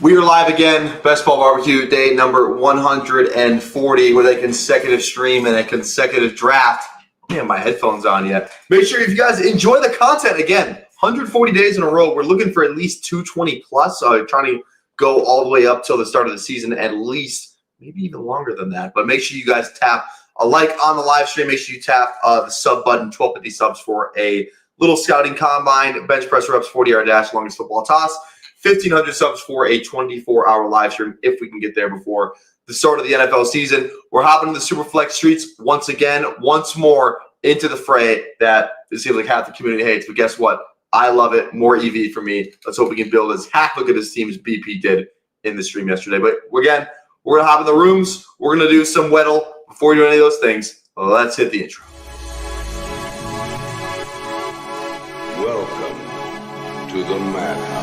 We are live again, Best Ball Barbecue, day number 140 with a consecutive stream and a consecutive draft. I don't have my headphones on yet. Make sure if you guys enjoy the content, again, 140 days in a row. We're looking for at least 220 plus. Trying to go all the way up till the start of the season, at least, maybe even longer than that. But make sure you guys tap a like on the live stream. Make sure you tap the sub button, 1250 subs for a little scouting combine, bench press reps, 40-yard dash, longest football toss. 1,500 subs for a 24-hour live stream if we can get there before the start of the NFL season. We're hopping into the Superflex streets once again, once more into the fray that it seems like half the community hates. But guess what? I love it. More EV for me. Let's hope we can build as half look at this team as BP did in the stream yesterday. But again, we're going to hop in the rooms. We're going to do some Weddle. Before we do any of those things, let's hit the intro. Welcome to the Madhouse.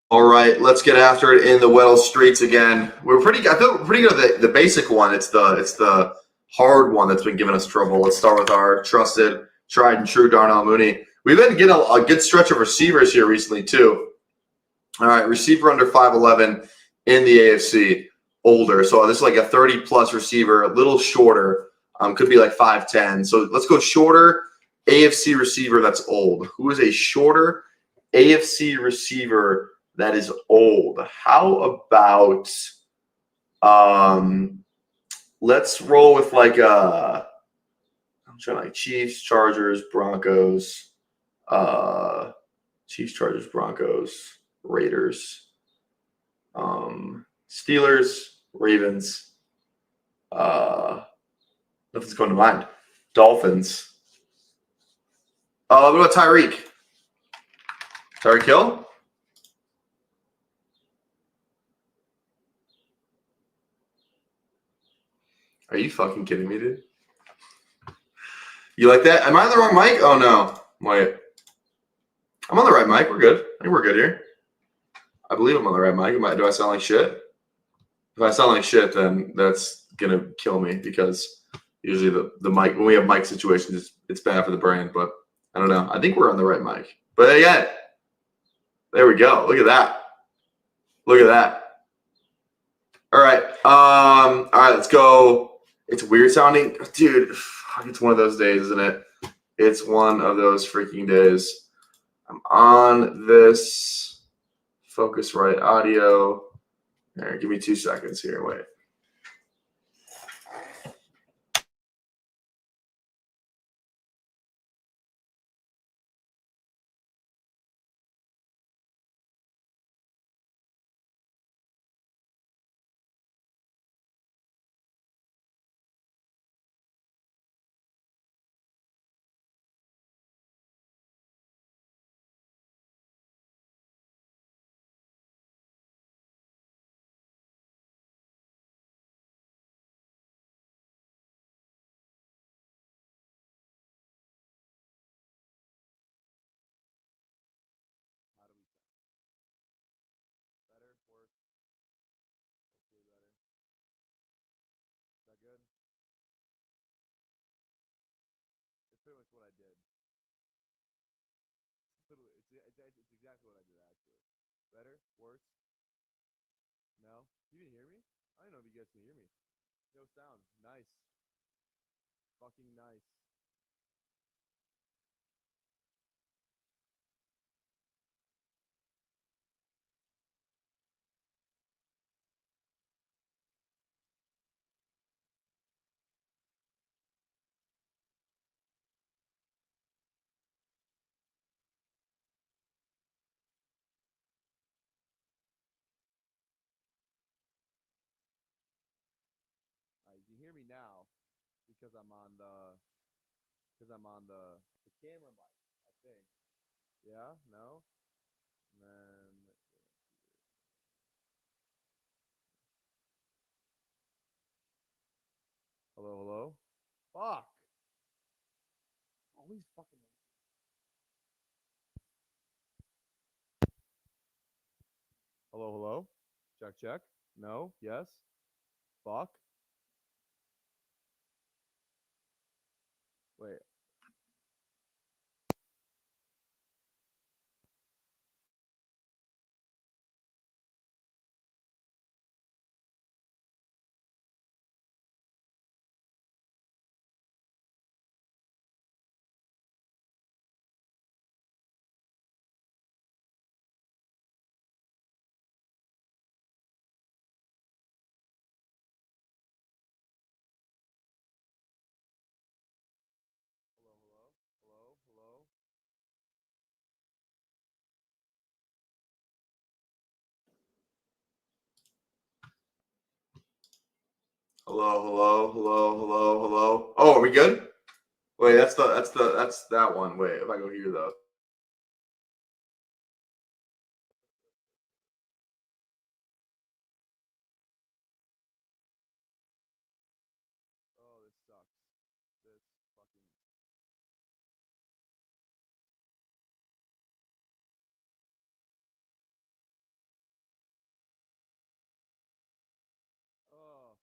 All right, let's get after it in the Weddle streets again. I feel pretty good at the basic one. It's the hard one that's been giving us trouble. Let's start with our trusted, tried and true Darnell Mooney. We've been getting a good stretch of receivers here recently too. All right, receiver under 5'11" in the AFC, older. So this is like a 30-plus receiver, a little shorter. Could be like 5'10". So let's go shorter AFC receiver that's old. Who is a shorter AFC receiver that is old? How about let's roll with like I'm trying like Chiefs, Chargers, Broncos, Raiders, Steelers, Ravens, nothing's going to mind. Dolphins. What about Tyreek? Tyreek Hill? Are you fucking kidding me, dude? You like that? Am I on the wrong mic? Oh, no. Wait. I'm on the right mic. We're good. I think we're good here. I believe I'm on the right mic. Do I sound like shit? If I sound like shit, then that's going to kill me because usually the mic, when we have mic situations, it's bad for the brand. But I don't know. I think we're on the right mic. But yeah, there we go. Look at that. Look at that. All right. All right, let's go. It's weird sounding. Dude, it's one of those days, isn't it? It's one of those freaking days. I'm on this Focusrite audio. All right, give me 2 seconds here. Wait. It's exactly what I did, actually. Better? Worse? No? You didn't hear me? I don't know if you guys can hear me. No sound. Nice. Fucking nice. You can hear me now because I'm on the Because I'm on the camera mic, I think. Yeah? No? And then hello, hello? Fuck! Always fucking. Hello, hello? Check, check. No? Yes? Fuck? Wait. Hello, hello? Hello, hello? Hello, hello, hello, hello, hello. Oh, are we good? Wait, that's that one. Wait, if I go here though. Oh, this sucks. This fucking. Oh.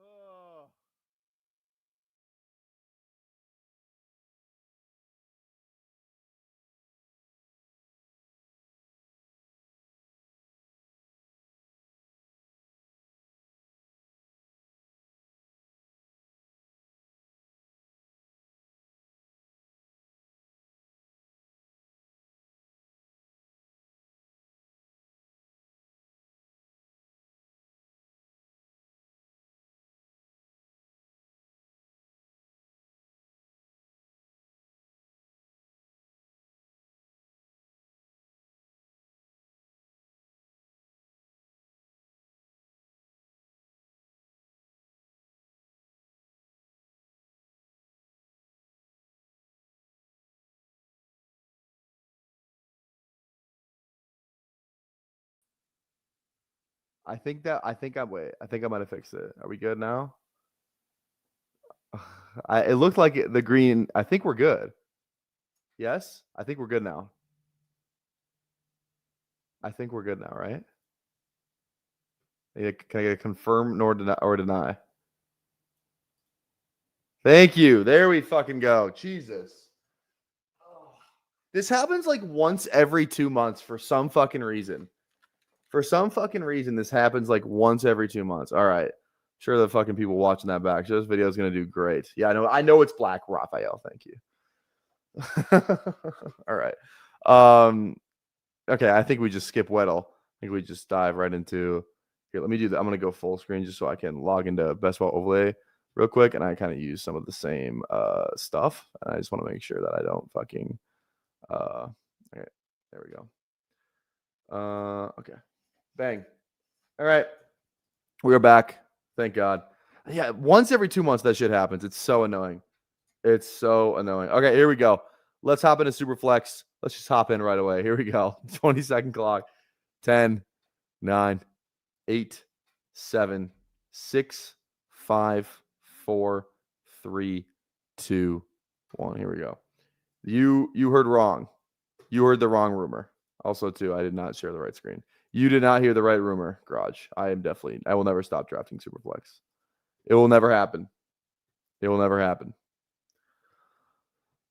Oh. I think I might have fixed it. Are we good now? It looked like the green. I think we're good. Yes? I think we're good now. I think we're good now, right? Can I get a confirm nor deny? Thank you. There we fucking go. Jesus. This happens like once every 2 months for some fucking reason. For some fucking reason, this happens like once every 2 months. All right. Sure, the fucking people watching that back. Sure, this video is gonna do great. Yeah, I know it's black, Raphael. Thank you. All right. Okay, I think we just skip Weddle. I think we just dive right into here. Let me do that. I'm gonna go full screen just so I can log into Best Ball Overlay real quick, and I kind of use some of the same stuff. And I just want to make sure that I don't fucking okay, there we go. Okay. Bang. All right. We are back. Thank God. Yeah, once every 2 months that shit happens. It's so annoying. It's so annoying. Okay, here we go. Let's hop into Superflex. Let's just hop in right away. Here we go. 20-second clock. 10, 9, 8, 7, 6, 5, 4, 3, 2, 1. Here we go. You heard wrong. You heard the wrong rumor. Also, too, I did not share the right screen. You did not hear the right rumor, Garage. I will never stop drafting Superflex. It will never happen. It will never happen.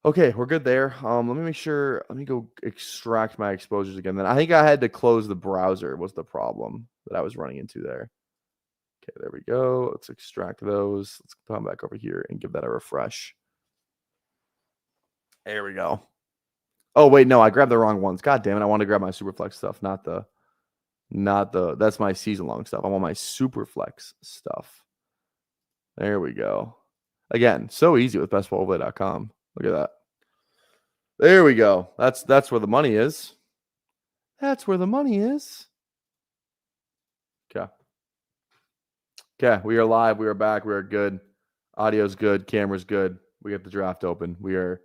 Okay, we're good there. Let me make sure. Let me go extract my exposures again. Then I think I had to close the browser was the problem that I was running into there. Okay, there we go. Let's extract those. Let's come back over here and give that a refresh. There we go. Oh, wait, no, I grabbed the wrong ones. God damn it. I want to grab my Superflex stuff, not the that's my season-long stuff. I want my Superflex stuff. There we go. Again, so easy with bestballoverlay.com. Look at that. There we go. That's where the money is. That's where the money is. Okay. Okay, we are live. We are back. We are good. Audio's good. Camera's good. We got the draft open. We are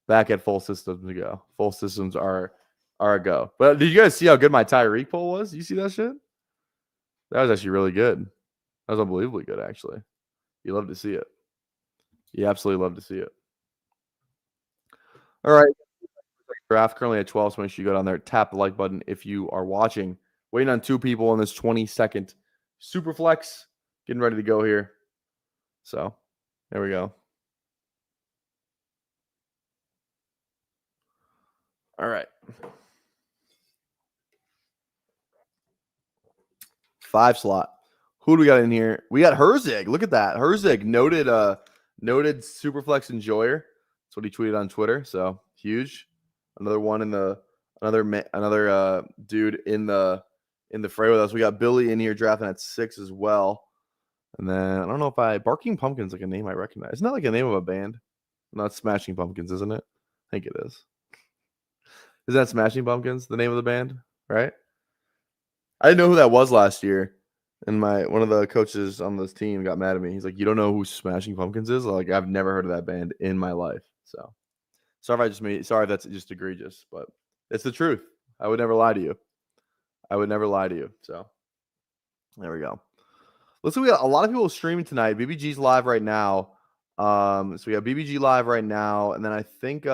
back at full systems to go. Full systems are a go. But did you guys see how good my Tyreek poll was? You see that shit? That was actually really good. That was unbelievably good, actually. You love to see it. You absolutely love to see it. All right. Draft currently at 12, so make sure you go down there, tap the like button if you are watching. Waiting on 2 people in this 20-second Superflex. Getting ready to go here. So, there we go. All right. 5 slot. Who do we got in here? We got Herzig. Look at that. Herzig, noted Superflex enjoyer. That's what he tweeted on Twitter. So, huge. Another one in the another dude in the fray with us. We got Billy in here drafting at 6 as well. And then I don't know if Barking Pumpkins like a name I recognize. Isn't that like a name of a band? Not Smashing Pumpkins, isn't it? I think it is. Is that Smashing Pumpkins, the name of the band? Right? I didn't know who that was last year. And one of the coaches on this team got mad at me. He's like, "You don't know who Smashing Pumpkins is?" Like, I've never heard of that band in my life. So sorry if that's just egregious, but it's the truth. I would never lie to you. So there we go. Looks like we got a lot of people streaming tonight. BBG's live right now. So we have BBG live right now, and then I think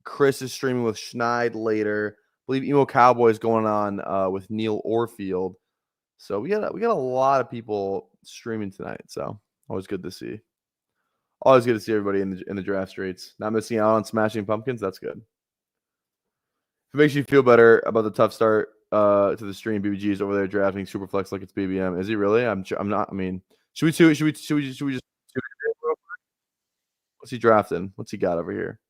Chris is streaming with Schneid later. I believe Emo Cowboys going on with Neil Orfield. So we got a lot of people streaming tonight. So always good to see. Always good to see everybody in the draft streets. Not missing out on Smashing Pumpkins. That's good. If it makes you feel better about the tough start to the stream, BBG is over there drafting Superflex like it's BBM. Is he really? I'm not. I mean, should we just? What's he drafting? What's he got over here?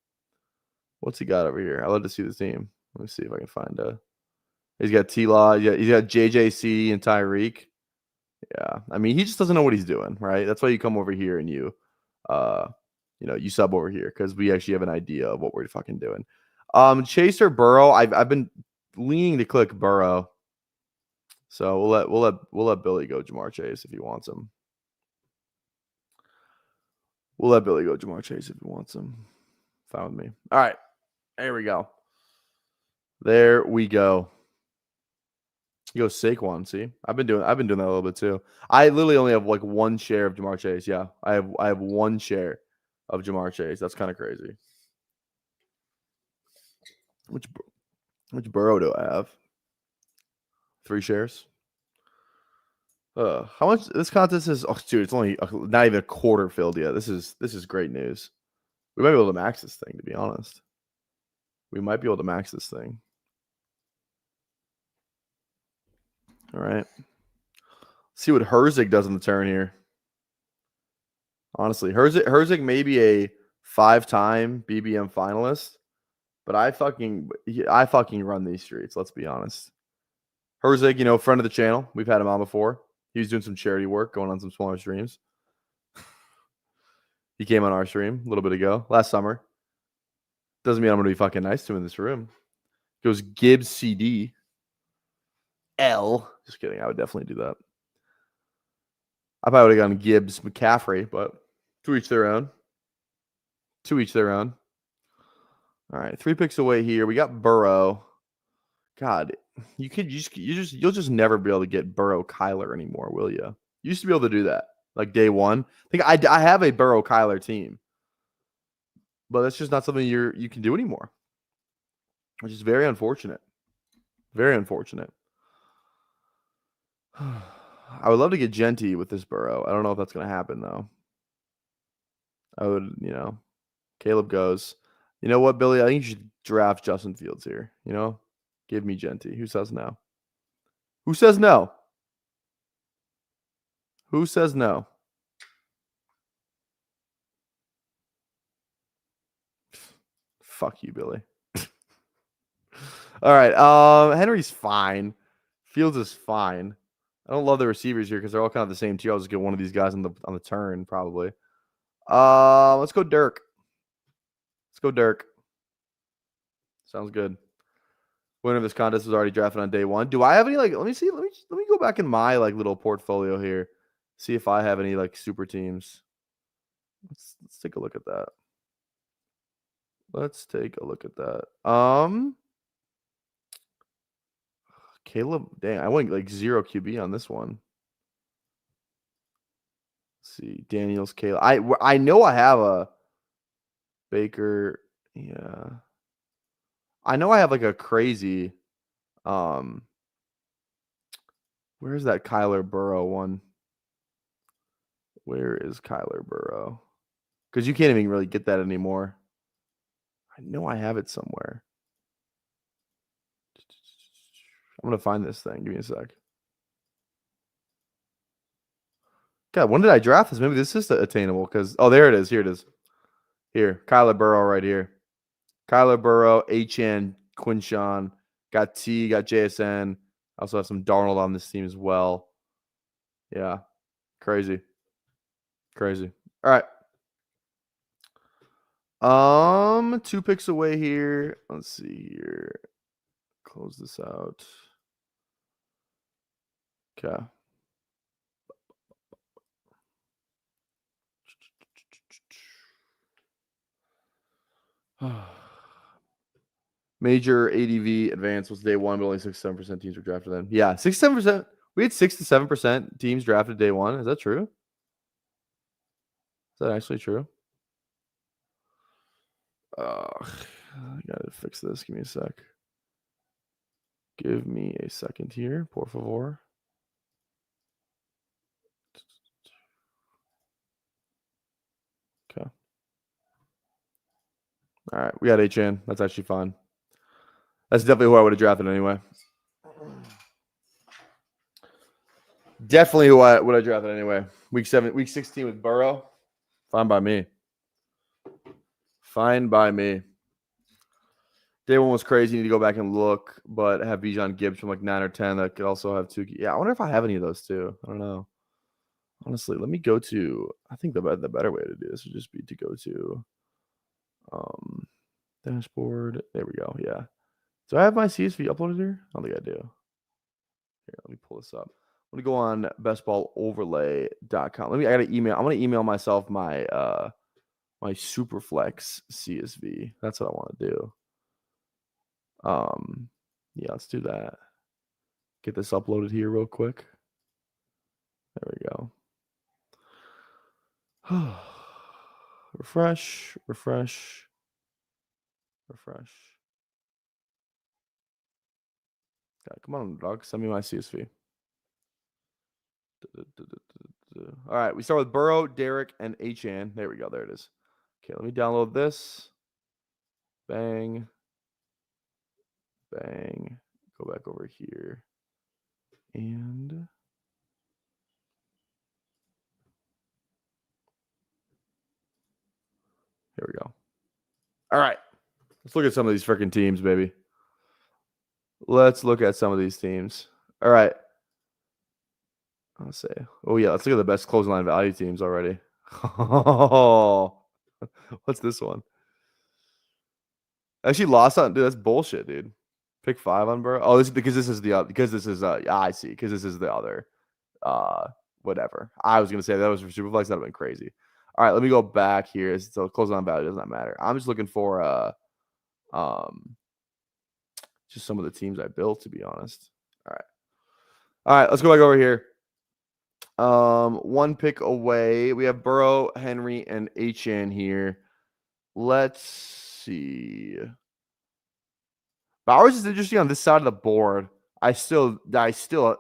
I love to see the team. Let me see if I can find a. He's got T-Law. Yeah, he's got JJC and Tyreek. Yeah, I mean, he just doesn't know what he's doing, right? That's why you come over here and you sub over here because we actually have an idea of what we're fucking doing. Chaser Burrow. I've been leaning to click Burrow, so we'll let Billy go Jamar Chase if he wants him. Fine with me. All right, there we go. You go Saquon. See, I've been doing that a little bit too. I literally only have like 1 share of Jamar Chase. Yeah, I have 1 share of Jamar Chase. That's kind of crazy. Which Burrow do I have? 3 shares. How much this contest is? Oh, dude, it's only not even a quarter filled yet. This is great news. We might be able to max this thing. To be honest, we might be able to max this thing. All right. See what Herzig does in the turn here. Honestly, Herzig may be a 5-time BBM finalist, but I fucking run these streets. Let's be honest. Herzig, friend of the channel. We've had him on before. He was doing some charity work, going on some smaller streams. He came on our stream a little bit ago, last summer. Doesn't mean I'm going to be fucking nice to him in this room. Goes Gibbs CD. L. Just kidding. I would definitely do that. I probably would have gone Gibbs McCaffrey, but to each their own. All right, 3 picks away here. We got Burrow. God, you'll just never be able to get Burrow Kyler anymore, will you? You used to be able to do that, like day one. I think I have a Burrow Kyler team, but that's just not something you can do anymore, which is very unfortunate. Very unfortunate. I would love to get Genty with this Burrow. I don't know if that's going to happen though. I would, Caleb goes. You know what, Billy? I think you should draft Justin Fields here. Give me Genty. Who says no? Who says no? Fuck you, Billy. All right. Henry's fine. Fields is fine. I don't love the receivers here because they're all kind of the same tier. I'll just get one of these guys on the turn, probably. Let's go Dirk. Sounds good. Winner of this contest was already drafted on day 1. Do I have any, like, let me see. Let me go back in my, like, little portfolio here. See if I have any, like, super teams. Let's take a look at that. Let's take a look at that. Caleb, dang, I went like 0 QB on this one. Let's see, Daniels, Caleb. I know I have a Baker. Yeah, I know I have like a crazy. Where's that Kyler Burrow one? Where is Kyler Burrow? Because you can't even really get that anymore. I know I have it somewhere. I'm gonna find this thing. Give me a sec. God, when did I draft this? Maybe this is attainable. Because there it is. Here it is. Here, Kyler Burrow right here. Kyler Burrow, HN, Quinshawn, got T, got JSN. Also have some Darnold on this team as well. Yeah, crazy. All right. 2 picks away here. Let's see here. Close this out. Okay. Major ADV advance was day 1, but only 6-7% teams were drafted then. Yeah, 6-7%. We had 6 to 7% teams drafted day 1. Is that true? Is that actually true? I gotta fix this. Give me a sec. Give me a second here, por favor. Okay. All right, we got HN. That's actually fine. That's definitely who I would have drafted anyway. Definitely who I would have drafted anyway. Week 16 with Burrow. Fine by me. Fine by me. Day 1 was crazy. You need to go back and look, but have Bijan Gibbs from like 9 or 10 that could also have 2. Yeah, I wonder if I have any of those too. I don't know. Honestly, let me go to. I think the better way to do this would just be to go to dashboard. There we go. Yeah. Do I have my CSV uploaded here? I don't think I do. Here, let me pull this up. I'm gonna go on bestballoverlay.com. I gotta email. I'm gonna email myself my my Superflex CSV. That's what I want to do. Yeah, let's do that. Get this uploaded here real quick. There we go. Refresh. God, come on, dog. Send me my CSV. All right, we start with Burrow, Derek, and HN. There we go. There it is. Okay, let me download this. Bang. Go back over here. And here we go. All right. Let's look at some of these freaking teams, baby. Let's look at some of these teams. All right. I'll say. Oh, yeah. Let's look at the best closing line value teams already. Oh, what's this one? Actually lost on. Dude, that's bullshit, dude. Pick 5 on Burrow. Oh, because this is I see. Because this is the other. Whatever. I was gonna say that was for Superflex. That'd have been crazy. All right, let me go back here. So closing line value does not matter. I'm just looking for just some of the teams I built, to be honest. All right, let's go back over here. 1 pick away. We have Burrow, Henry, and HN here. Let's see. Bowers is interesting on this side of the board. I still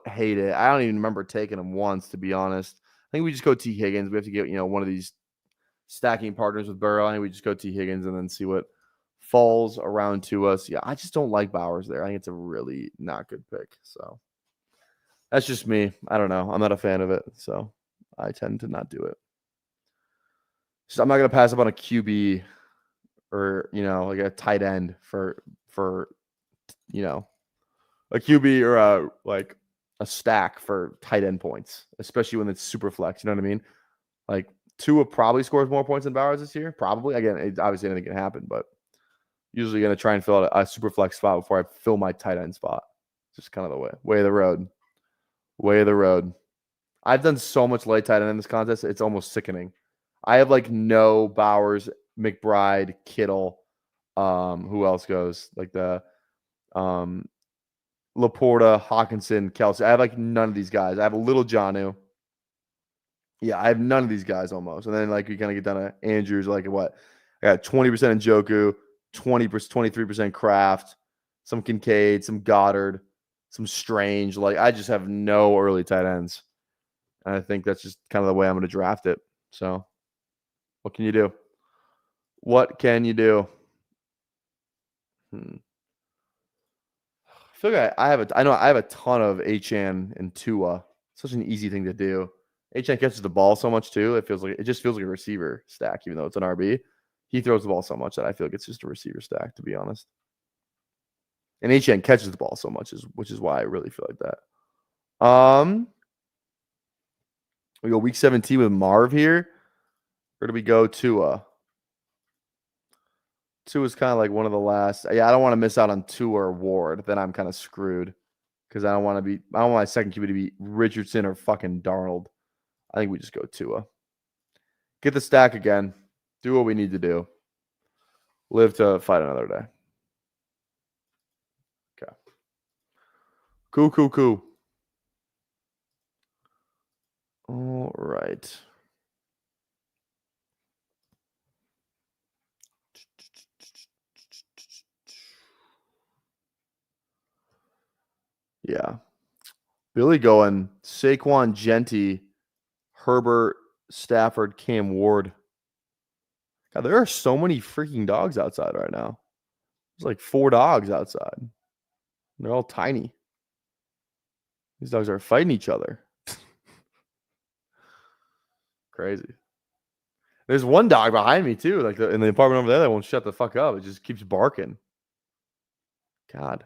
hate it. I don't even remember taking him once, to be honest. I think we just go T. Higgins. We have to get one of these stacking partners with Burrow. I think we just go T. Higgins and then see what falls around to us. Yeah, I just don't like Bowers there. I think it's a really not good pick. So that's just me. I don't know. I'm not a fan of it. So I tend to not do it. So I'm not going to pass up on a QB or, like a tight end for a QB or like a stack for tight end points, especially when it's super flex. You know what I mean? Like Tua probably scores more points than Bowers this year. Probably. Again, obviously anything can happen, but Usually going to try and fill out a Superflex spot before I fill my tight end spot. Just kind of the way of the road. Way of the road. I've done so much late tight end in this contest. It's almost sickening. I have like no Bowers, McBride, Kittle. Who else goes? Like the Laporta, Hawkinson, Kelsey. I have like none of these guys. I have a little Jonnu. Yeah, I have none of these guys almost. And then like we kind of get down to Andrews, like what? I got 20% in Njoku, 20%, 23% Kraft, some Kincaid, some Goddard, some Strange. Like I just have no early tight ends. And I think that's just kind of the way I'm going to draft it. So what can you do? What can you do? I feel like I know I have a ton of Achane and Tua. Such an easy thing to do. Achane catches the ball so much too. It just feels like a receiver stack, even though it's an RB. He throws the ball so much that I feel like it's just a receiver stack, to be honest. And Achane catches the ball so much, which is why I really feel like that. We go week 17 with Marv here. Where do we go? Tua. Tua's kind of like one of the last. Yeah, I don't want to miss out on Tua or Ward. Then I'm kind of screwed because I don't want my second QB to be Richardson or fucking Darnold. I think we just go Tua. Get the stack again. Do what we need to do. Live to fight another day. Okay. Cool. All right. Yeah. Billy going Saquon, Genty, Herbert, Stafford, Cam Ward. God, there are so many freaking dogs outside right now. There's like 4 dogs outside. They're all tiny. These dogs are fighting each other. Crazy. There's one dog behind me too, like in the apartment over there that won't shut the fuck up. It just keeps barking. God.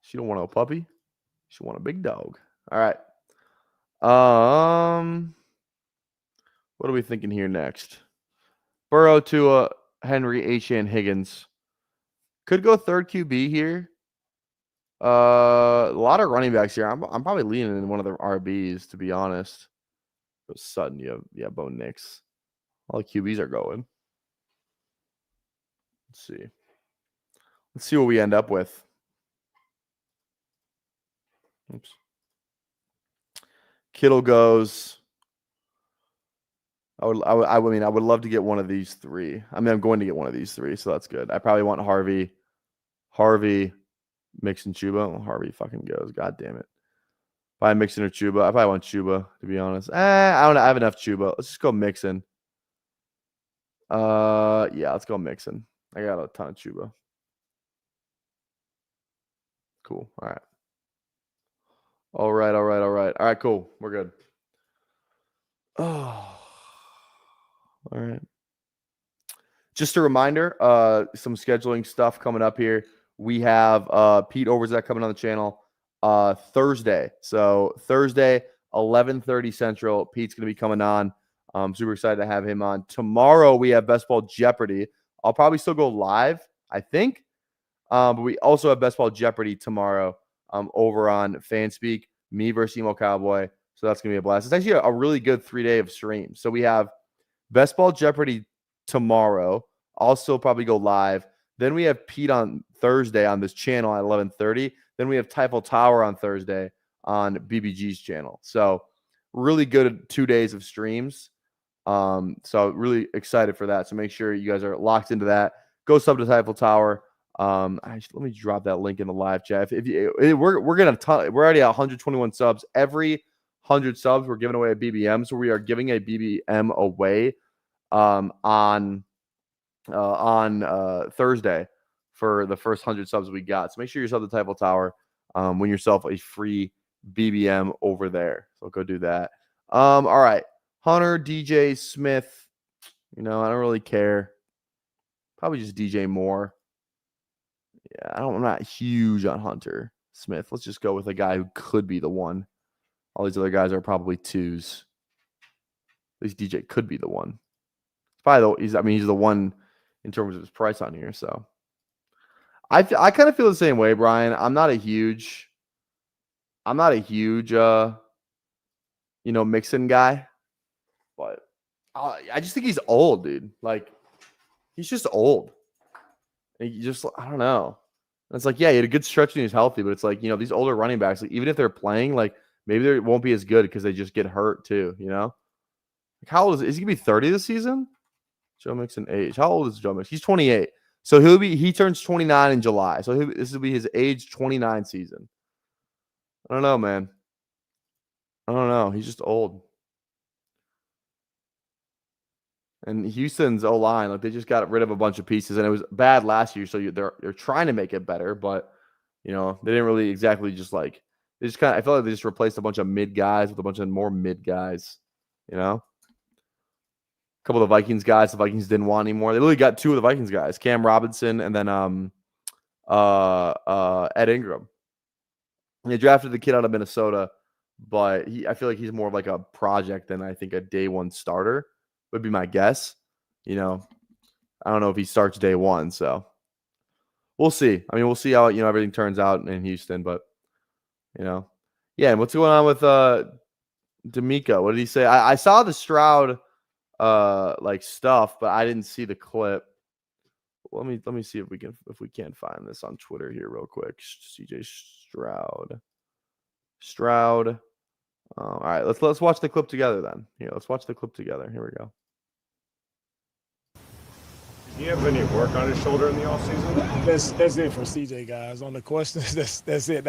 She don't want a puppy. She want a big dog. All right. What are we thinking here next? Burrow, Tua, Henry, Achane, Higgins. Could go third QB here. A lot of running backs here. I'm probably leaning in one of the RBs, to be honest. But Sutton, you have Bo Nix. All the QBs are going. Let's see. Let's see what we end up with. Oops. Kittle goes. I would love to get one of these 3. I mean, I'm going to get one of these 3, so that's good. I probably want Harvey, Mixon, Chuba. Well, Harvey fucking goes. God damn it. Probably Mixon or Chuba. I probably want Chuba, to be honest. I don't know. I have enough Chuba. Let's just go Mixon. Yeah, let's go Mixon. I got a ton of Chuba. Cool. All right. All right, cool. We're good. Oh. All right. Just a reminder, some scheduling stuff coming up here. We have Pete Overzet coming on the channel Thursday. So Thursday, 11:30 Central. Pete's going to be coming on. I'm super excited to have him on. Tomorrow, we have Best Ball Jeopardy. I'll probably still go live, I think. But we also have Best Ball Jeopardy tomorrow over on Fanspeak, me versus Emo Cowboy. So that's going to be a blast. It's actually a really good 3-day of streams. So we have Best Ball Jeopardy tomorrow. I'll still probably go live. Then we have Pete on Thursday on this channel at 11:30. Then we have Typhel Tower on Thursday on BBG's channel. So really good 2 days of streams. So really excited for that. So make sure you guys are locked into that. Go sub to Typhel Tower. Let me drop that link in the live chat. We're gonna we're already at 121 subs. Every 100 subs, we're giving away a BBM. So we are giving a BBM away on Thursday for the first 100 subs we got. So make sure you sub the Typhel Tower. Win yourself a free BBM over there. So go do that. All right. Hunter, DJ, Smith. I don't really care. Probably just DJ Moore. Yeah, I'm not huge on Hunter Smith. Let's just go with a guy who could be the one. All these other guys are probably 2s. At least DJ could be the one. Probably he's the one in terms of his price on here. So I kind of feel the same way, Brian. I'm not a huge Mixon guy, but I just think he's old, dude. Like he's just old. And I don't know. And it's like, yeah, he had a good stretch and he was healthy, but it's like, these older running backs, like, even if they're playing, like maybe they won't be as good because they just get hurt too, Like how old is he gonna be 30 this season? Joe Mixon age. How old is Joe Mixon? He's 28. So he turns 29 in July. So this will be his age 29 season. I don't know, man. I don't know. He's just old. And Houston's O-line, like they just got rid of a bunch of pieces, and it was bad last year. So they're trying to make it better, but they didn't really exactly just like they just kind of. I feel like they just replaced a bunch of mid guys with a bunch of more mid guys. A couple of the Vikings guys, the Vikings didn't want anymore. They literally got two of the Vikings guys, Cam Robinson and then Ed Ingram. And they drafted the kid out of Minnesota, but I feel like he's more of like a project than I think a day one starter. Would be my guess. I don't know if he starts day one, so we'll see. I mean, we'll see how everything turns out in Houston, but yeah. And what's going on with D'Amico? What did he say? I saw the Stroud like stuff, but I didn't see the clip. Let me see if we can find this on Twitter here real quick. CJ Stroud. All right, let's watch the clip together then. Let's watch the clip together. Here we go. Do you have any work on his shoulder in the offseason? That's it for CJ, guys. On the questions, that's it.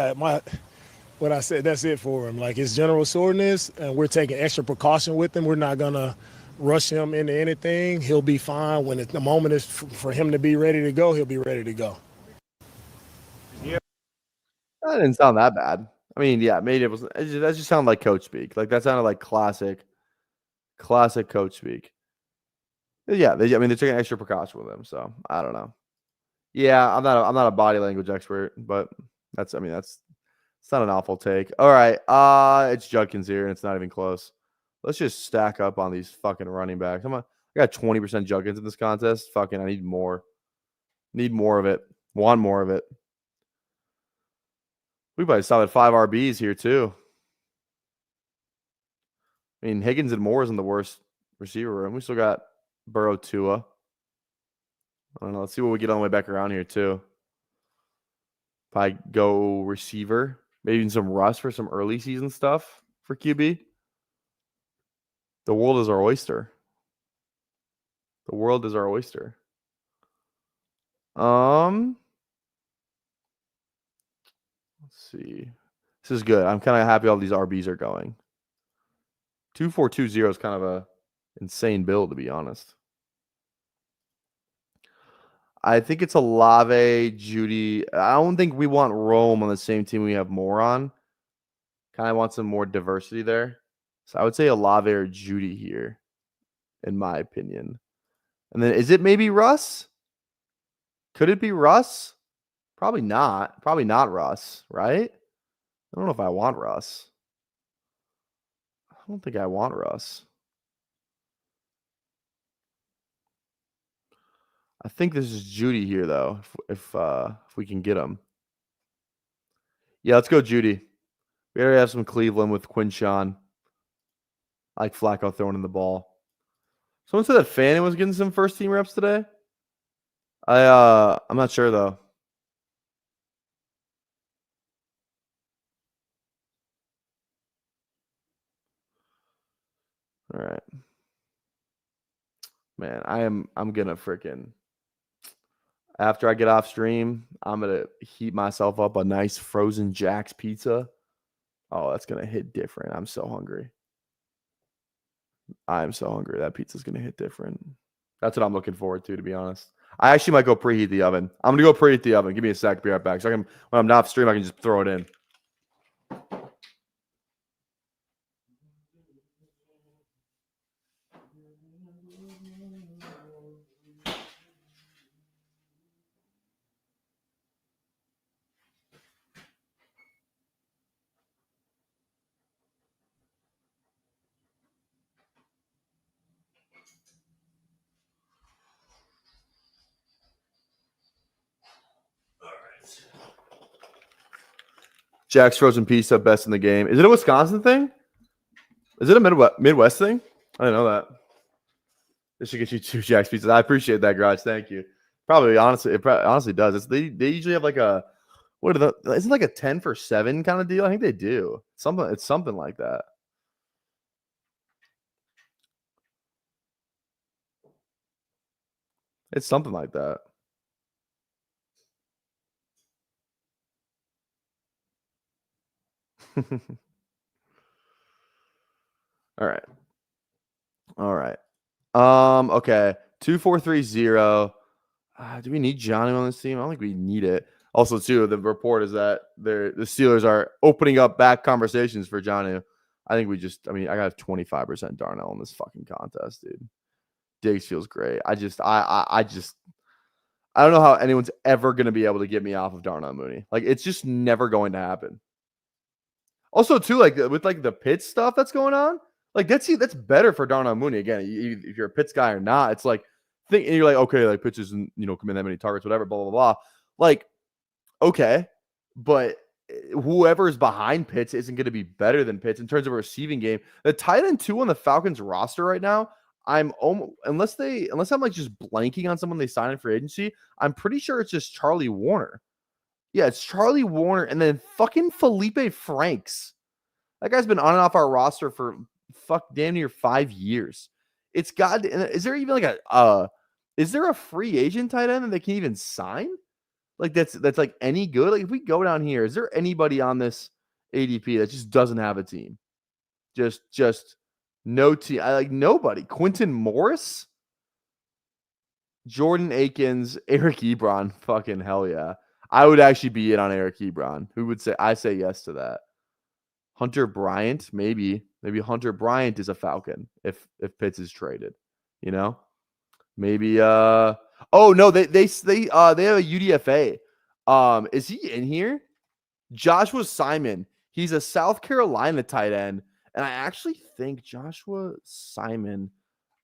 What I said, that's it for him. Like his general soreness, and we're taking extra precaution with him. We're not gonna rush him into anything. He'll be fine when the moment is for him to be ready to go. He'll be ready to go. That didn't sound that bad. I mean, yeah, maybe that just sounded like coach speak. Like that sounded like classic coach speak. Yeah, they're taking extra precaution with him, so I don't know. Yeah, I'm not a body language expert, but it's not an awful take. All right, it's Judkins here, and it's not even close. Let's just stack up on these fucking running backs. I got 20% Judkins in this contest. Fucking, I need more. Need more of it. Want more of it. We probably saw at 5 RBs here too. I mean, Higgins and Moore isn't the worst receiver room. We still got Burrow, Tua. I don't know. Let's see what we get on the way back around here too. Probably go receiver. Maybe even some Russ for some early season stuff for QB. The world is our oyster. The world is our oyster. Let's see. This is good. I'm kind of happy all these RBs are going. 2-4-2-0 is kind of a insane build, to be honest. I think it's Olave, Judy. I don't think we want Rome on the same team we have Moore on. Kind of want some more diversity there. So I would say Olave or Judy here, in my opinion. And then is it maybe Russ? Could it be Russ? Probably not. Probably not Russ, right? I don't know if I want Russ. I don't think I want Russ. I think this is Judy here, though, if we can get him. Yeah, let's go Judy. We already have some Cleveland with Quinshawn. I like Flacco throwing in the ball. Someone said that Fanning was getting some first team reps today. I'm not sure though. All right. Man, I'm gonna freaking after I get off stream, I'm gonna heat myself up a nice frozen Jack's pizza. Oh, that's gonna hit different. I'm so hungry. I'm so hungry. That pizza's gonna hit different. That's what I'm looking forward to be honest. I actually might go preheat the oven. I'm gonna go preheat the oven. Give me a sec, be right back. So when I'm not off stream, I can just throw it in. Jack's frozen pizza best in the game. Is it a Wisconsin thing? Is it a Midwest thing? I didn't know that. This should get you 2 Jack's pizzas. I appreciate that, Garage. Thank you. Probably, honestly, it honestly does. They usually have like a isn't it like a 10 for 7 kind of deal? I think they do. It's something like that. It's something like that. All right. Okay. 2430. Do we need Johnny on this team? I don't think we need it. Also, too, the report is that the Steelers are opening up back conversations for Johnny. I think I got 25% Darnell in this fucking contest, dude. Diggs feels great. I don't know how anyone's ever going to be able to get me off of Darnell Mooney. Like, it's just never going to happen. Also, too, like with like the Pitts stuff that's going on, like that's better for Darnell Mooney. Again, if you're a Pitts guy or not, it's like and you're like, okay, like Pitts isn't commit that many targets, whatever, blah blah blah. Like, okay, but whoever's behind Pitts isn't going to be better than Pitts in terms of a receiving game. The tight end 2 on the Falcons roster right now, unless I'm like just blanking on someone they signed in free agency, I'm pretty sure it's just Charlie Warner. Yeah, it's Charlie Warner and then fucking Felipe Franks. That guy's been on and off our roster for damn near 5 years. It's got. Is there even like is there a free agent tight end that they can even sign? Like that's like any good? Like if we go down here, is there anybody on this ADP that just doesn't have a team? Just no team. I like nobody. Quentin Morris, Jordan Akins, Eric Ebron. Fucking hell yeah. I would actually be in on Eric Ebron. Who would say? I say yes to that. Hunter Bryant, maybe Hunter Bryant is a Falcon if Pitts is traded. Maybe. Oh no, they have a UDFA. Is he in here? Joshua Simon. He's a South Carolina tight end, and I actually think Joshua Simon.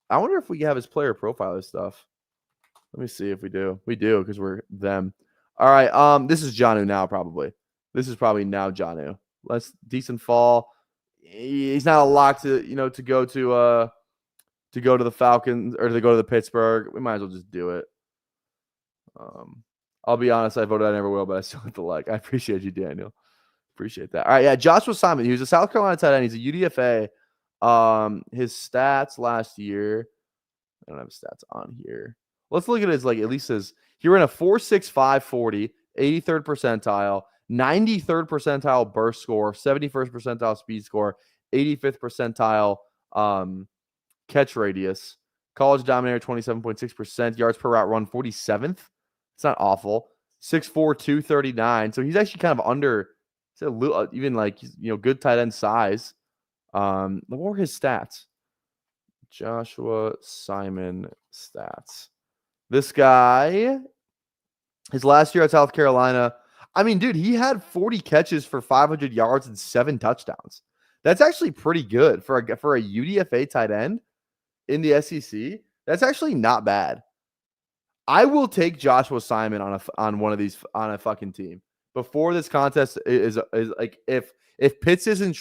I wonder if we have his player profile and stuff. Let me see if we do. We do because we're them. All right. This is Jonnu now, probably. This is probably now Jonnu. Less decent fall. He's not a lock to go to the Falcons or to go to the Pittsburgh. We might as well just do it. I'll be honest, I voted I never will, but I still hit the like. I appreciate you, Daniel. Appreciate that. All right, yeah, Joshua Simon. He was a South Carolina tight end. He's a UDFA. His stats last year. I don't have his stats on here. Let's look at his he ran a 4.65 40, 83rd percentile, 93rd percentile burst score, 71st percentile speed score, 85th percentile catch radius. College dominator 27.6%, yards per route run 47th. It's not awful. 6'4", 239. So he's actually kind of under even good tight end size. What were his stats? Joshua Simon stats. This guy, his last year at South Carolina, I mean, dude, he had 40 catches for 500 yards and 7 touchdowns. That's actually pretty good for a UDFA tight end in the SEC. That's actually not bad. I will take Joshua Simon on one of these on a fucking team before this contest is like if Pitts isn't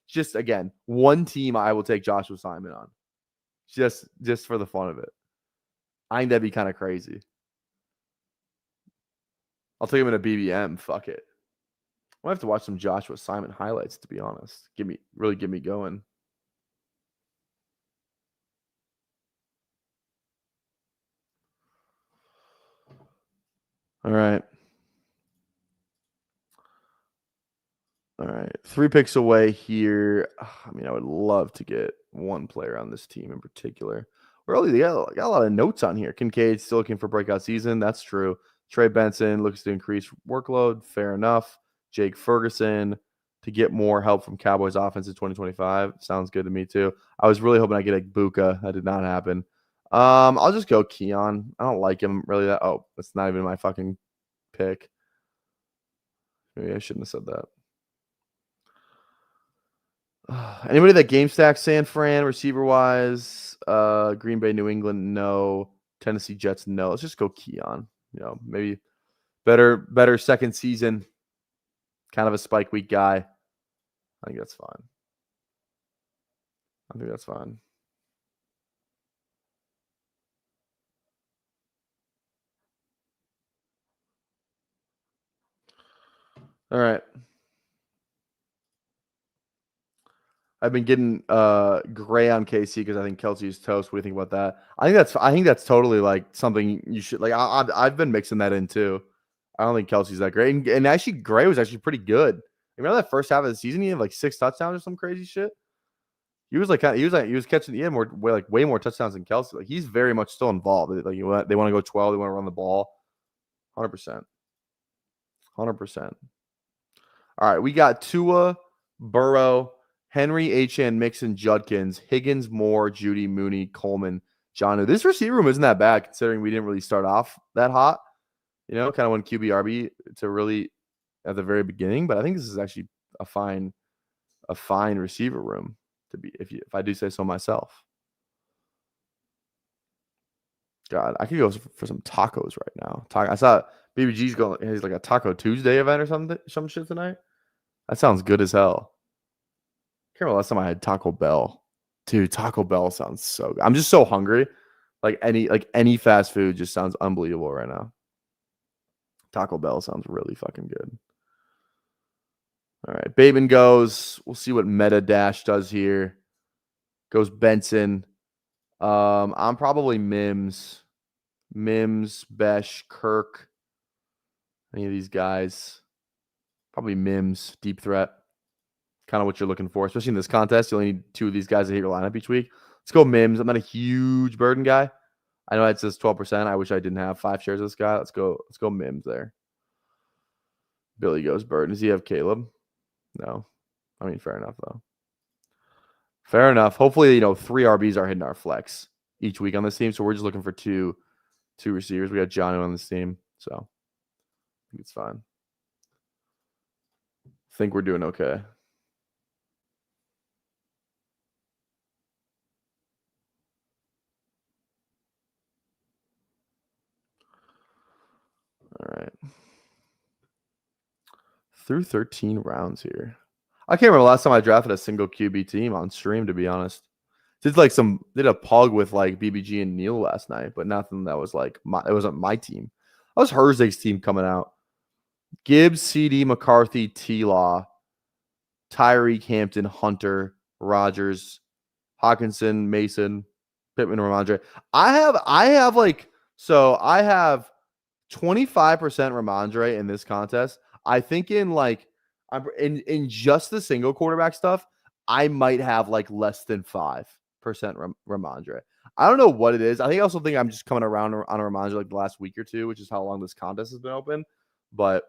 just again one team I will take Joshua Simon on just for the fun of it. I think that'd be kind of crazy. I'll take him in a BBM. Fuck it. I have to watch some Joshua Simon highlights, to be honest. Get me going. All right. 3 picks away here. I mean, I would love to get one player on this team in particular. They got a lot of notes on here. Kincaid still looking for breakout season. That's true. Trey Benson looks to increase workload. Fair enough. Jake Ferguson to get more help from Cowboys offense in 2025. Sounds good to me too. I was really hoping I get a Buka. That did not happen. I'll just go Keon. I don't like him really that. Oh, that's not even my fucking pick. Maybe I shouldn't have said that. Anybody that game stack San Fran receiver wise? Green Bay, New England, no. Tennessee Jets, no. Let's just go Keon. Maybe better second season. kind of a spike week guy. I think that's fine. I think that's fine. All right. I've been getting gray on KC because I think Kelsey is toast. What do you think about that? I think that's totally like something you should like. I've been mixing that in too. I don't think Kelsey's that great, and actually Gray was actually pretty good. Remember that first half of the season, he had like 6 touchdowns or some crazy shit. He was catching the end way more touchdowns than Kelsey. Like he's very much still involved. Like they want to go 12, they want to run the ball, 100%, 100%. All right, we got Tua, Burrow, Henry, H.N., Mixon, Judkins, Higgins, Moore, Judy, Mooney, Coleman, Jonnu. This receiver room isn't that bad considering we didn't really start off that hot. You know, kind of when QBRB to really at the very beginning. But I think this is actually a fine receiver room to be, if I do say so myself. God, I could go for some tacos right now. I saw BBG's going. He's like a Taco Tuesday event or some shit tonight. That sounds good as hell. Can't remember last time I had Taco Bell. Dude, Taco Bell sounds so good. I'm just so hungry. Like any fast food just sounds unbelievable right now. Taco Bell sounds really fucking good. All right, Bateman goes. We'll see what Meta Dash does here. Goes Benson. I'm probably Mims, Besh, Kirk. Any of these guys. Probably Mims, deep threat. Kind of what you're looking for, especially in this contest. You only need 2 of these guys to hit your lineup each week. Let's go Mims. I'm not a huge Burden guy. I know it says 12%. I wish I didn't have 5 shares of this guy. Let's go Mims there. Billy goes Burden. Does he have Caleb? No. I mean, fair enough, though. Fair enough. Hopefully, 3 RBs are hitting our flex each week on this team. So we're just looking for two receivers. We got Jonnu on this team. So I think it's fine. I think we're doing okay. All right. Through 13 rounds here. I can't remember last time I drafted a single QB team on stream, to be honest. Did a pug with like BBG and Neil last night, but nothing that was like it wasn't my team. That was Herzig's team coming out. Gibbs, CD, McCarthy, T-Law, Tyreek, Hampton, Hunter, Rogers, Hawkinson, Mason, Pittman, Ramondre. I have 25% Ramondre in this contest. I think in just the single quarterback stuff, I might have like less than 5% Ramondre. I don't know what it is. I also think I'm just coming around on a Ramondre like the last week or two, which is how long this contest has been open. But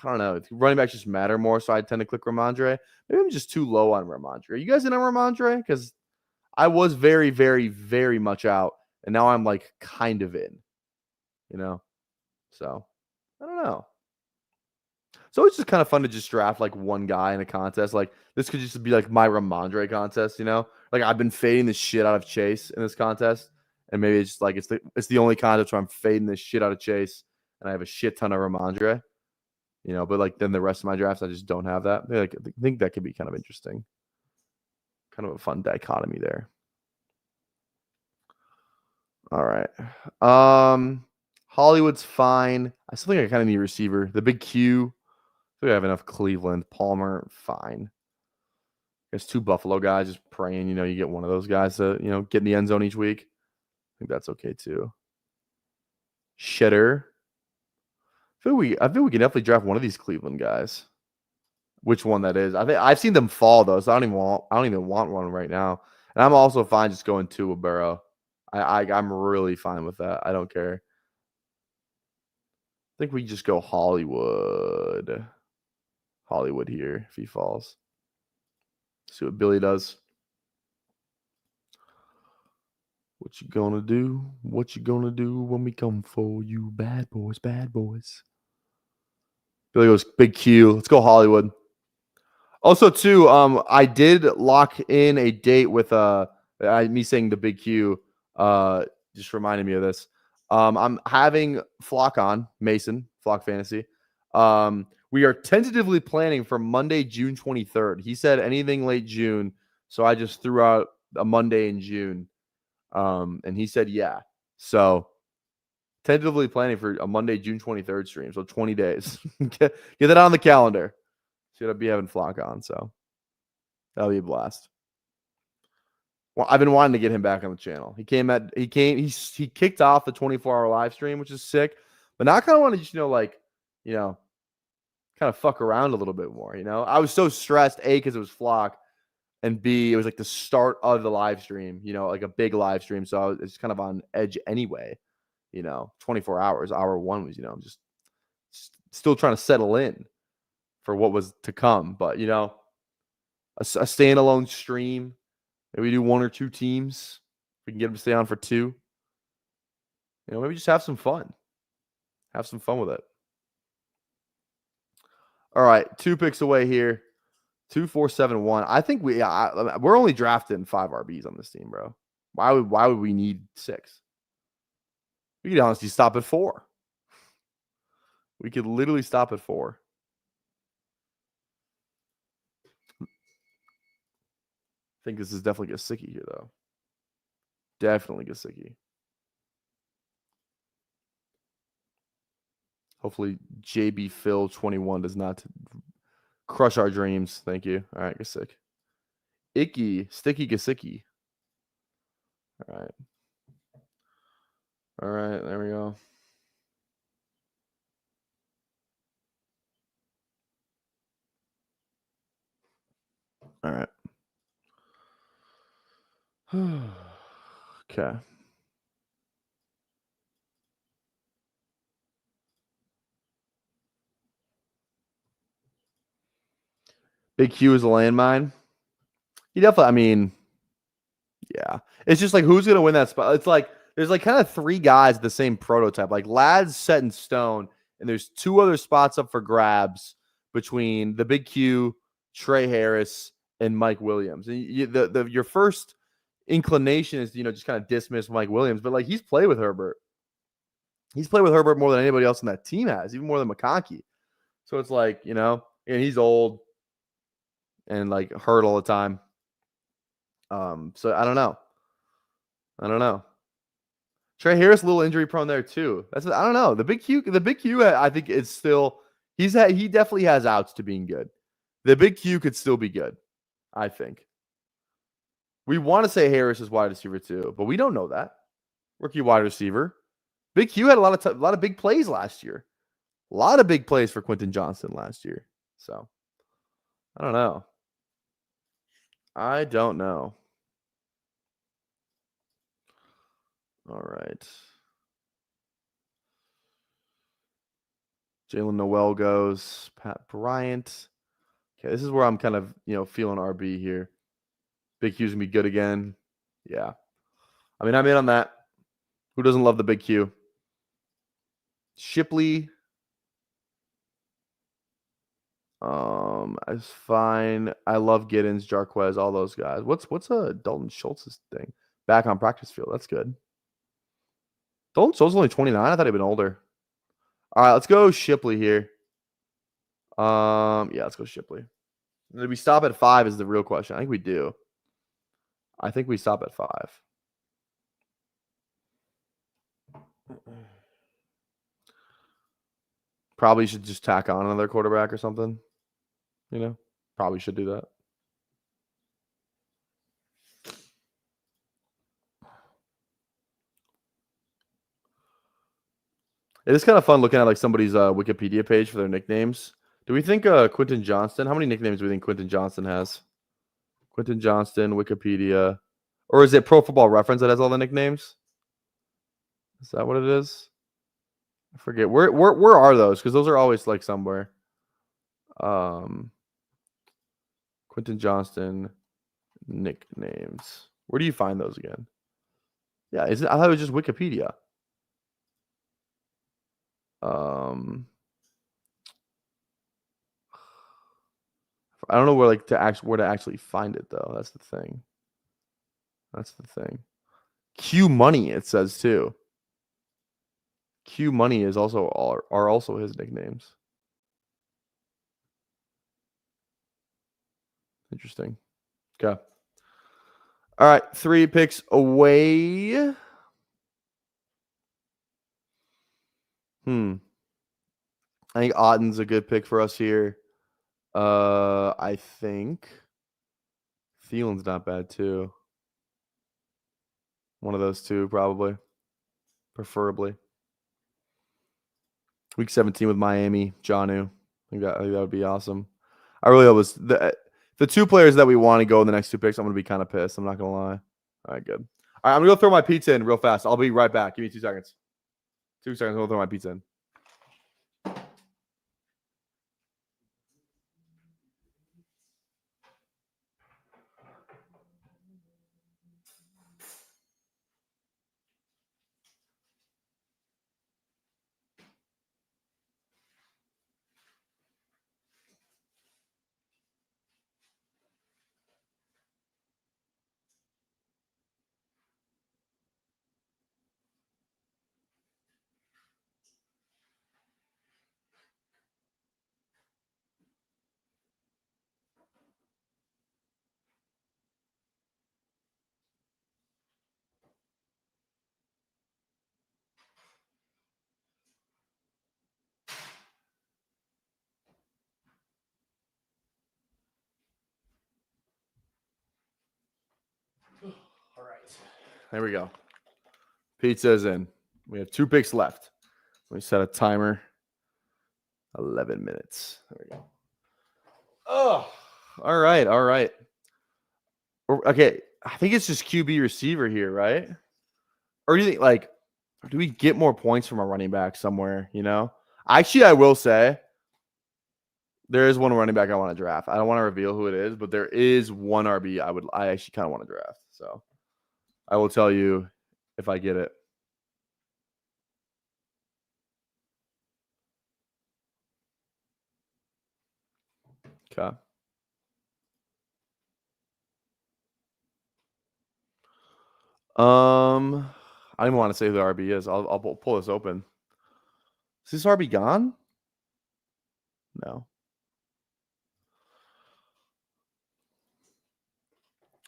I don't know. Running backs just matter more, so I tend to click Ramondre. Maybe I'm just too low on Ramondre. Are you guys in on Ramondre? Because I was very, very, very much out, and now I'm like kind of in. So I don't know. So it's just kind of fun to just draft like one guy in a contest. Like this could just be like my Ramondre contest, Like I've been fading the shit out of Chase in this contest, and maybe it's just like it's the only contest where I'm fading the shit out of Chase, and I have a shit ton of Ramondre, But like then the rest of my drafts, I just don't have that. I think that could be kind of interesting, kind of a fun dichotomy there. All right, Hollywood's fine. I still think I kind of need a receiver. The big Q. I have enough Cleveland. Palmer, fine. There's 2 Buffalo guys just praying, you get one of those guys to, get in the end zone each week. I think that's okay too. Shedder. I feel we can definitely draft one of these Cleveland guys. Which one that is? I've seen them fall though, so I don't even want one right now. And I'm also fine just going to a Burrow. I'm really fine with that. I don't care. I think we just go Hollywood here if he falls. See what Billy does. What you gonna do? What you gonna do when we come for you, bad boys, bad boys? Billy goes big Q. Let's go Hollywood. Also, too, I did lock in a date with me saying the big Q. Just reminded me of this. I'm having Flock on Mason Flock Fantasy. We are tentatively planning for Monday, June 23rd. He said anything late June, so I just threw out a Monday in June. And he said, yeah. So tentatively planning for a Monday, June 23rd stream. So 20 days. get that on the calendar. Should I be having Flock on? So that'll be a blast. Well, I've been wanting to get him back on the channel. He kicked off the 24-hour live stream, which is sick. But now I kind of want to just, kind of fuck around a little bit more. I was so stressed, A, because it was Flock, and B, it was like the start of the live stream, like a big live stream. So I was kind of on edge anyway, 24 hours. Hour one was, just still trying to settle in for what was to come. But, a standalone stream, maybe do 1 or 2 teams. We can get them to stay on for 2. Maybe just have some fun. Have some fun with it. All right, 2 picks away here. 2, 4, 7, 1. I think we're only drafting 5 RBs on this team, bro. Why would we need 6? We could honestly stop at 4. We could literally stop at 4. I think this is definitely Gesicki here, though. Definitely Gesicki. Hopefully, JB Phil 21 does not crush our dreams. Thank you. All right, Gesicki. Sticky Gesicki. All right. All right, there we go. All right. Okay. Big Q is a landmine. He definitely, yeah. It's just like, who's going to win that spot? It's like, there's like kind of 3 guys the same prototype. Like Lad's set in stone, and there's 2 other spots up for grabs between the Big Q, Trey Harris, and Mike Williams. And your first inclination is, just kind of dismiss Mike Williams, but like he's played with Herbert. He's played with Herbert more than anybody else on that team has, even more than McConkey. So it's like, and he's old and like hurt all the time. So I don't know. Trey Harris a little injury prone there too. I don't know. The Big Q I think is still he definitely has outs to being good. The Big Q could still be good, I think. We want to say Harris is wide receiver too, but we don't know that. Rookie wide receiver. Big Q had a lot of big plays last year. A lot of big plays for Quentin Johnston last year. So I don't know. All right. Jalen Noel goes. Pat Bryant. Okay, this is where I'm kind of, feeling RB here. Big Q's going to be good again. Yeah. I'm in on that. Who doesn't love the Big Q? Shipley. It's fine. I love Giddens, Jarquez, all those guys. What's Dalton Schultz's thing? Back on practice field. That's good. Dalton Schultz is only 29. I thought he'd been older. All right, let's go Shipley here. Yeah, let's go Shipley. Did we stop at 5 is the real question. I think we do. I think we stop at 5. Probably should just tack on another quarterback or something. Probably should do that. It is kind of fun looking at like somebody's Wikipedia page for their nicknames. Do we think Quentin Johnston? How many nicknames do we think Quentin Johnston has? Quentin Johnston, Wikipedia, or is it Pro Football Reference that has all the nicknames? Is that what it is? I forget. Where are those? Because those are always like somewhere. Quentin Johnston nicknames. Where do you find those again? Yeah, I thought it was just Wikipedia. I don't know where to actually find it though. That's the thing. Q Money, it says too. Q Money is also are also his nicknames. Interesting. Okay. All right, 3 picks away. I think Otten's a good pick for us here. I think Thielen's not bad too. One of those two, probably. Preferably. Week 17 with Miami, Jonnu. I think that would be awesome. I really hope it's the 2 players that we want to go in the next 2 picks. I'm going to be kind of pissed. I'm not going to lie. All right, good. All right, I'm going to go throw my pizza in real fast. I'll be right back. Give me 2 seconds. 2 seconds. I'm going to throw my pizza in. All right. There we go. Pizza's in. We have 2 picks left. Let me set a timer. 11 minutes. There we go. Oh, all right. All right. Okay. I think it's just QB receiver here, right? Or do you think, do we get more points from a running back somewhere, Actually, I will say there is one running back I want to draft. I don't want to reveal who it is, but there is one RB I actually kind of want to draft. So I will tell you if I get it. Okay. I don't even want to say who the RB is. I'll pull this open. Is this RB gone? No.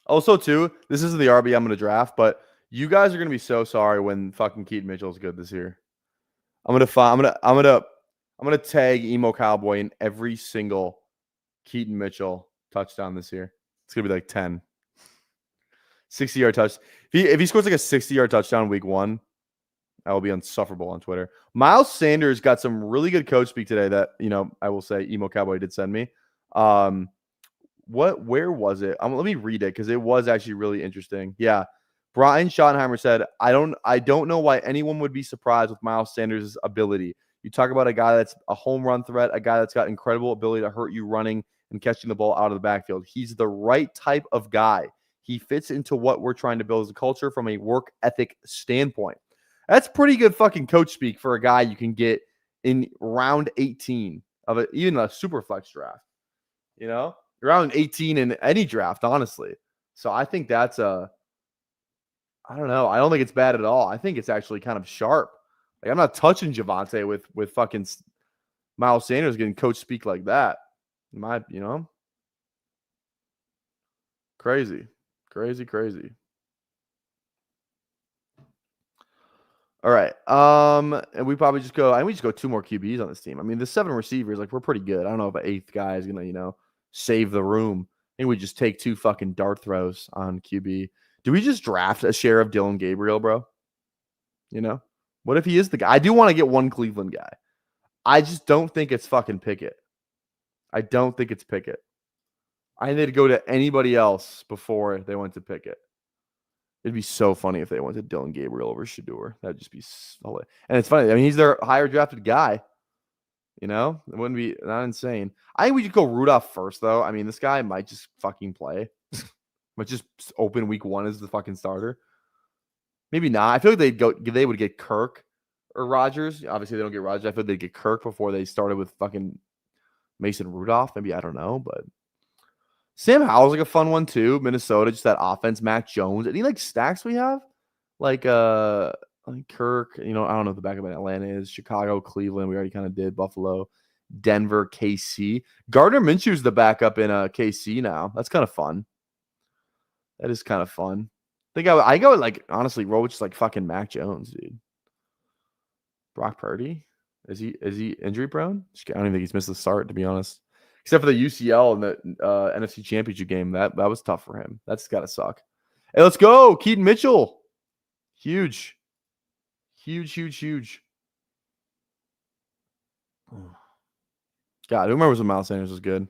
Also, too, this isn't the RB I'm going to draft, but you guys are going to be so sorry when fucking Keaton Mitchell's good this year. I'm gonna tag Emo Cowboy in every single Keaton Mitchell touchdown this year. It's gonna be like 10. 60-yard touch. If he scores like a 60-yard touchdown week 1, I will be insufferable on Twitter. Miles Sanders got some really good coach speak today that, I will say Emo Cowboy did send me. Where was it? Let me read it because it was actually really interesting. Yeah. Brian Schottenheimer said, I don't know why anyone would be surprised with Miles Sanders' ability. You talk about a guy that's a home run threat, a guy that's got incredible ability to hurt you running and catching the ball out of the backfield. He's the right type of guy. He fits into what we're trying to build as a culture from a work ethic standpoint. That's pretty good fucking coach speak for a guy you can get in round 18 of even a Superflex draft. Round 18 in any draft, honestly. So I think that's I don't know. I don't think it's bad at all. I think it's actually kind of sharp. Like, I'm not touching Javonte with fucking Miles Sanders getting coach speak like that. Crazy. Crazy. All right. And we probably just go, I think we just go 2 more QBs on this team. I mean, the 7 receivers, we're pretty good. I don't know if an 8th guy is gonna, save the room. I think we just take 2 fucking dart throws on QB. Do we just draft a share of Dylan Gabriel, bro? What if he is the guy? I do want to get one Cleveland guy. I just don't think it's fucking Pickett. I don't think it's Pickett. I think they'd go to anybody else before they went to Pickett. It'd be so funny if they went to Dylan Gabriel over Shador. That'd just be solid. And it's funny. I mean, he's their higher drafted guy. It wouldn't be not insane. I think we could go Rudolph first, though. I mean, this guy might just fucking play. Might just open week 1 as the fucking starter. Maybe not. I feel like they would get Kirk or Rodgers. Obviously, they don't get Rodgers. I feel like they'd get Kirk before they started with fucking Mason Rudolph. Maybe, I don't know, but Sam Howell's like a fun one too. Minnesota, just that offense. Mac Jones. Any stacks we have? Like Kirk. I don't know what the back of Atlanta is. Chicago, Cleveland. We already kind of did. Buffalo, Denver, KC. Gardner Minshew's the backup in KC now. That's kind of fun. That is kind of fun. I think I go with, like, honestly, roll with just like fucking Mac Jones, dude. Brock Purdy? Is he injury prone? I don't even think he's missed the start, to be honest. Except for the UCL in the NFC Championship game. That was tough for him. That's got to suck. Hey, let's go. Keaton Mitchell. Huge. Huge. God, who remembers when Miles Sanders was good?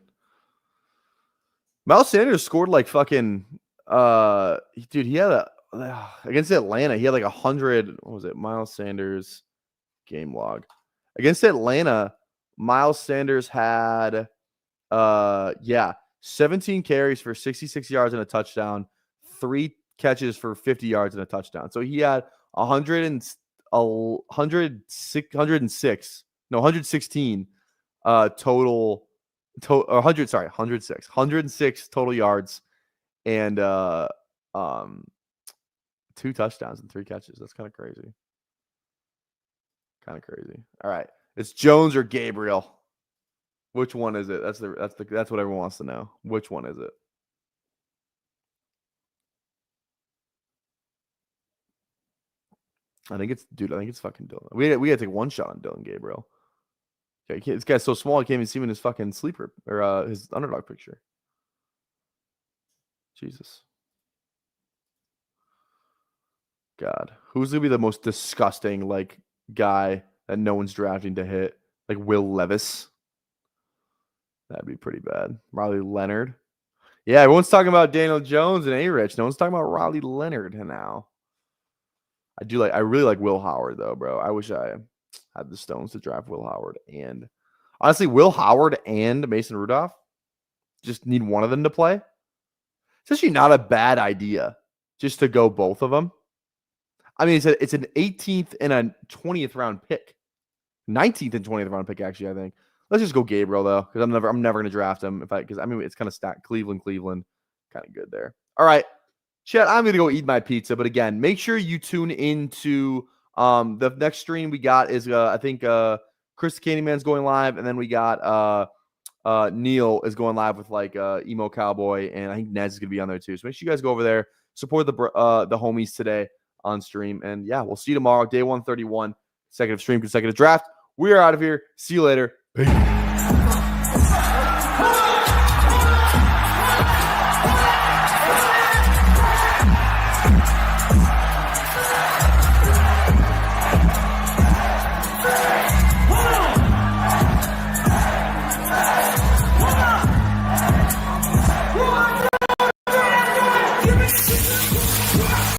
Miles Sanders scored like fucking dude, he had against Atlanta, he had like 100. What was it? Miles Sanders game log. Against Atlanta, Miles Sanders had 17 carries for 66 yards and a touchdown, 3 catches for 50 yards and a touchdown. So he had 116 total 106 total yards and 2 touchdowns and 3 catches. That's kind of crazy. All right. It's Jones or Gabriel. Which one is it? That's what everyone wants to know. Which one is it? I think it's fucking Dylan. We gotta take one shot on Dylan Gabriel. Okay, this guy's so small I can't even see him in his fucking sleeper or his underdog picture. Jesus. God. Who's gonna be the most disgusting like guy that no one's drafting to hit? Like Will Levis. That'd be pretty bad. Riley Leonard. Yeah, everyone's talking about Daniel Jones and A-Rich. No one's talking about Riley Leonard now. I really like Will Howard though, bro. I wish I had the stones to draft Will Howard, and honestly, Will Howard and Mason Rudolph just need one of them to play. It's actually not a bad idea just to go both of them. I mean, it's an 18th and a 20th round pick, 19th and 20th round pick actually. I think let's just go Gabriel though, because I'm never going to draft him because it's kind of stacked. Cleveland, kind of good there. All right. Chat, I'm going to go eat my pizza. But again, make sure you tune into the next stream we got is, I think, Chris the Candyman's going live. And then we got Neil is going live with like Emo Cowboy. And I think Nez is going to be on there too. So make sure you guys go over there, support the homies today on stream. And yeah, we'll see you tomorrow. Day 131, consecutive stream, consecutive draft. We are out of here. See you later. Peace.